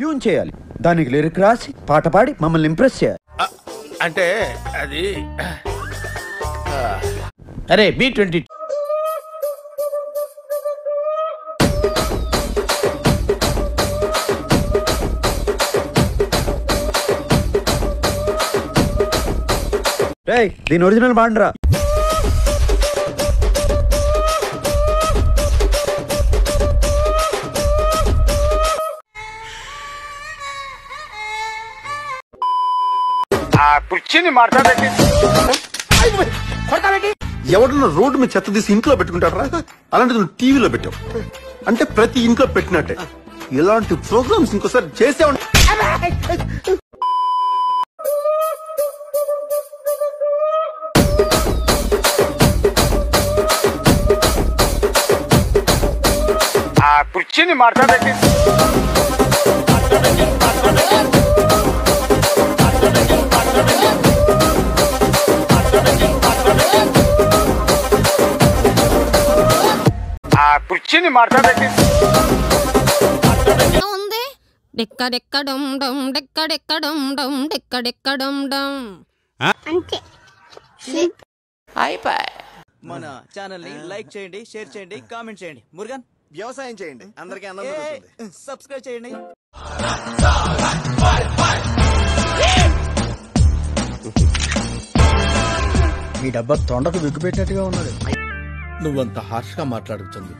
Tune చేయాలి, దానికి lyric రాసి పాట పాడి మమ్మల్ని ఇంప్రెస్ చేయాలి. అంటే అది అరే B-22 రేయ్ దీని ఒరిజినల్ బాండ్రా. కుర్చీని మాట్లాడేది ఎవడన్నా రోడ్డు మీద చెత్త తీసి ఇంట్లో పెట్టుకుంటారా? అలాంటి నువ్వు టీవీలో పెట్టావు అంటే ప్రతి ఇంట్లో పెట్టినట్టే. ఇలాంటి ప్రోగ్రామ్స్ ఇంకోసారి చేసే కుర్చీని మాట్లాడేది కుర్చీని మాట్లాడేది ఉంది డెక్కడెక్కడం డమ్ డెక్కడెక్కడం డమ్ డెక్కడెక్కడం డమ్ అంతే అయిపోయి. మన ఛానల్ ని లైక్ చేయండి, షేర్ చేయండి, కామెంట్ చేయండి. మురుగన్ వ్యవసాయం చేయండి, అందరికీ అన్నం దొరుకుతుంది. సబ్స్క్రైబ్ చేయండి. ఈ డబ్బా తొండకు విగ్గు పెట్టినట్టుగా ఉన్నది. నువ్వంత హార్ష్ గా మాట్లాడుతుంది